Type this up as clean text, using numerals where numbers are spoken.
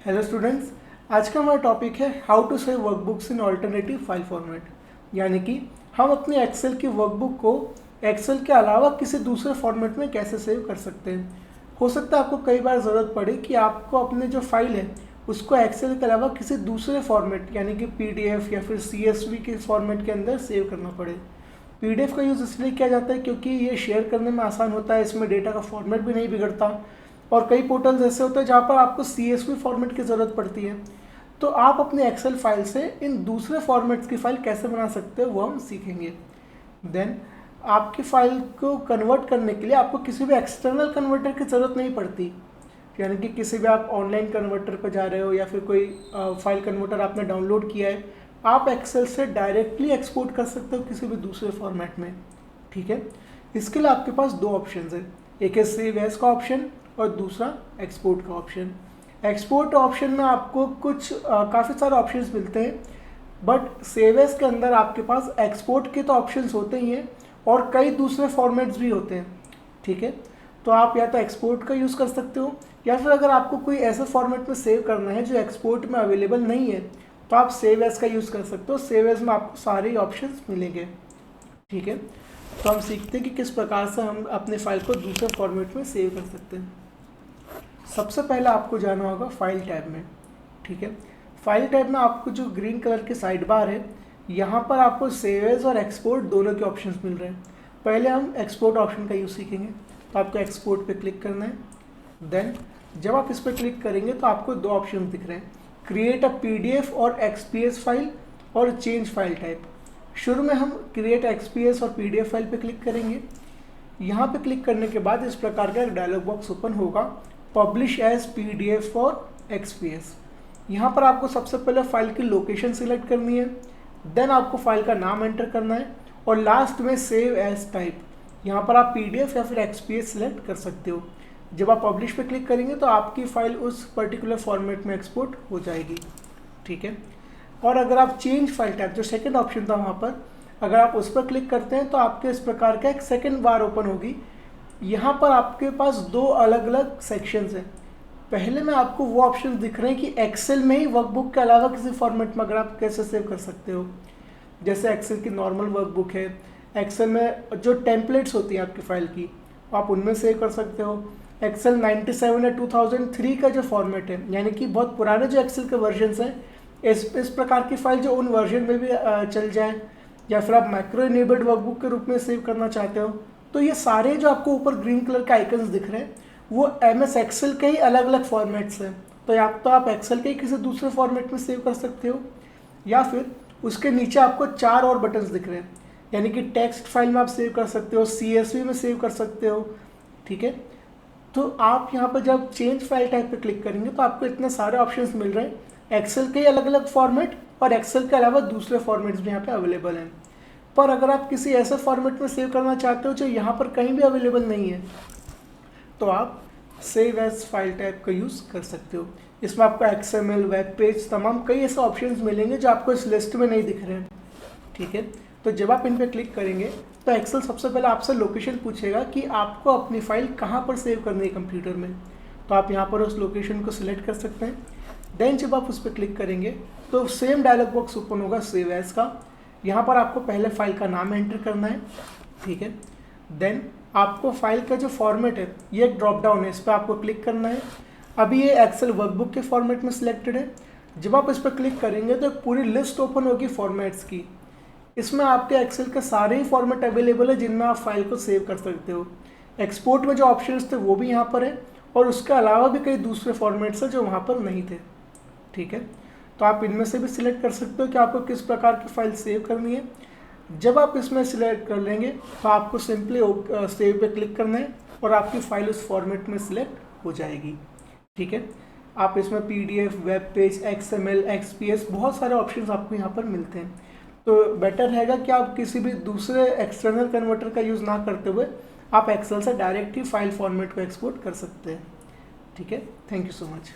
Hello students, आज का हमारा टॉपिक है how to save workbooks in alternative file format. यानी कि हम अपनी एक्सेल की वर्कबुक को एक्सेल के अलावा किसी दूसरे फॉर्मेट में कैसे सेव कर सकते हैं। हो सकता है आपको कई बार ज़रूरत पड़े कि आपको अपने जो फाइल है उसको एक्सेल के अलावा किसी दूसरे फॉर्मेट यानी कि PDF या फिर CSV के फॉर्मेट के अंदर सेव करना पड़े। PDF का यूज़ इसलिए किया जाता है क्योंकि ये शेयर करने में आसान होता है, इसमें डेटा का फॉर्मेट भी नहीं बिगड़ता। और कई पोर्टल्स ऐसे होते हैं जहाँ पर आपको CSV फॉर्मेट की ज़रूरत पड़ती है। तो आप अपने एक्सेल फाइल से इन दूसरे फॉर्मेट्स की फ़ाइल कैसे बना सकते हो वो हम सीखेंगे। देन आपकी फ़ाइल को कन्वर्ट करने के लिए आपको किसी भी एक्सटर्नल कन्वर्टर की ज़रूरत नहीं पड़ती। यानी कि किसी भी आप ऑनलाइन कन्वर्टर पर जा रहे हो या फिर कोई फाइल कन्वर्टर आपने डाउनलोड किया है, आप एक्सेल से डायरेक्टली एक्सपोर्ट कर सकते हो किसी भी दूसरे फॉर्मेट में। ठीक है, इसके लिए आपके पास दो ऑप्शन है, एक है सेव एज का ऑप्शन और दूसरा एक्सपोर्ट का ऑप्शन। एक्सपोर्ट ऑप्शन में आपको कुछ काफ़ी सारे ऑप्शंस मिलते हैं, बट सेव एज के अंदर आपके पास एक्सपोर्ट के तो ऑप्शंस होते ही हैं और कई दूसरे फॉर्मेट्स भी होते हैं। ठीक है, तो आप या तो एक्सपोर्ट का यूज़ कर सकते हो या फिर अगर आपको कोई ऐसे फॉर्मेट में सेव करना है जो एक्सपोर्ट में अवेलेबल नहीं है तो आप सेव एज का यूज़ कर सकते हो। सेव एज में आपको सारे ही ऑप्शंस मिलेंगे। ठीक है, तो हम सीखते हैं कि किस प्रकार से हम अपने फाइल को दूसरे फॉर्मेट में सेव कर सकते हैं। सबसे पहले आपको जाना होगा फाइल टैब में। ठीक है, फाइल टैब में आपको जो ग्रीन कलर की साइड बार है, यहाँ पर आपको सेव एज और एक्सपोर्ट दोनों के ऑप्शंस मिल रहे हैं। पहले हम एक्सपोर्ट ऑप्शन का यूज़ सीखेंगे, तो आपको एक्सपोर्ट पे क्लिक करना है। देन जब आप इस पर क्लिक करेंगे तो आपको दो ऑप्शन दिख रहे हैं, क्रिएट अ PDF और XPS फाइल और चेंज फाइल टाइप। शुरू में हम क्रिएट XPS और PDF फाइल पे क्लिक करेंगे। यहाँ पे क्लिक करने के बाद इस प्रकार का एक डायलॉग बॉक्स ओपन होगा, पब्लिश एज PDF और XPS। यहाँ पर आपको सबसे पहले फाइल की लोकेशन सिलेक्ट करनी है, देन आपको फाइल का नाम एंटर करना है और लास्ट में सेव एज टाइप। यहाँ पर आप PDF या फिर XPS सिलेक्ट कर सकते हो। जब आप पब्लिश पे क्लिक करेंगे तो आपकी फ़ाइल उस पर्टिकुलर फॉर्मेट में एक्सपोर्ट हो जाएगी। ठीक है, और अगर आप चेंज फाइल टाइप, जो सेकंड ऑप्शन था वहाँ पर, अगर आप उस पर क्लिक करते हैं तो आपके इस प्रकार का एक सेकंड बार ओपन होगी। यहाँ पर आपके पास दो अलग अलग सेक्शंस हैं। पहले में आपको वो ऑप्शन दिख रहे हैं कि एक्सेल में ही वर्कबुक के अलावा किसी फॉर्मेट में अगर आप कैसे सेव कर सकते हो। जैसे एक्सेल की नॉर्मल वर्कबुक है, एक्सेल में जो टेम्पलेट्स होती हैं आपकी फ़ाइल की, आप उनमें सेव कर सकते हो। एक्सेल 97 या 2003 का जो फॉर्मेट है, यानी कि बहुत पुराने जो एक्सेल के वर्जन्स हैं, इस प्रकार की फ़ाइल जो उन वर्जन में भी चल जाए, या फिर आप माइक्रो इनेबल्ड वर्कबुक के रूप में सेव करना चाहते हो, तो ये सारे जो आपको ऊपर ग्रीन कलर के आइकन्स दिख रहे हैं वो MS एक्सेल के ही अलग अलग फॉर्मेट्स हैं। तो या तो आप एक्सेल के ही किसी दूसरे फॉर्मेट में सेव कर सकते हो, या फिर उसके नीचे आपको चार और बटन्स दिख रहे हैं, यानी कि टेक्स्ट फाइल में आप सेव कर सकते हो, CSV में सेव कर सकते हो। ठीक है, तो आप यहाँ पर जब चेंज फाइल टाइप पे क्लिक करेंगे तो आपको इतने सारे ऑप्शंस मिल रहे हैं, एक्सेल के अलग अलग फॉर्मेट और एक्सेल के अलावा दूसरे फॉर्मेट्स भी यहाँ पे अवेलेबल हैं। पर अगर आप किसी ऐसे फॉर्मेट में सेव करना चाहते हो जो यहाँ पर कहीं भी अवेलेबल नहीं है, तो आप सेव एज फाइल टाइप का यूज़ कर सकते हो। इसमें आपको XML, वेब पेज, तमाम कई ऐसे ऑप्शंस मिलेंगे जो आपको इस लिस्ट में नहीं दिख रहे हैं। ठीक है, तो जब आप इन पर क्लिक करेंगे तो एक्सेल सबसे पहले आपसे लोकेशन पूछेगा कि आपको अपनी फ़ाइल कहाँ पर सेव करनी है कंप्यूटर में। तो आप यहाँ पर उस लोकेशन को सिलेक्ट कर सकते हैं। देन जब आप उस पर क्लिक करेंगे तो सेम डायलॉग बॉक्स ओपन होगा सेव एज का। यहाँ पर आपको पहले फाइल का नाम एंटर करना है। ठीक है, देन आपको फाइल का जो फॉर्मेट है, ये एक ड्रॉप डाउन है, इस पर आपको क्लिक करना है। अभी ये एक्सेल वर्कबुक के फॉर्मेट में सिलेक्टेड है। जब आप इस पर क्लिक करेंगे तो पूरी लिस्ट ओपन होगी फॉर्मेट्स की। इसमें आपके एक्सेल के सारे ही फॉर्मेट अवेलेबल है जिनमें आप फाइल को सेव कर सकते हो। एक्सपोर्ट में जो ऑप्शंस थे वो भी यहाँ पर है और उसके अलावा भी कई दूसरे फॉर्मेट्स हैं जो वहाँ पर नहीं थे। ठीक है, तो आप इनमें से भी सिलेक्ट कर सकते हो कि आपको किस प्रकार की फ़ाइल सेव करनी है। जब आप इसमें सिलेक्ट कर लेंगे तो आपको सिंपली सेव पे क्लिक करना है और आपकी फ़ाइल उस फॉर्मेट में सिलेक्ट हो जाएगी। ठीक है, आप इसमें PDF, web page, XML, XPS, बहुत सारे ऑप्शंस आपको यहाँ पर मिलते हैं। तो बेटर रहेगा कि आप किसी भी दूसरे एक्सटर्नल कन्वर्टर का यूज़ ना करते हुए आप एक्सेल से डायरेक्ट ही फाइल फॉर्मेट को एक्सपोर्ट कर सकते हैं। ठीक है, थैंक यू सो मच।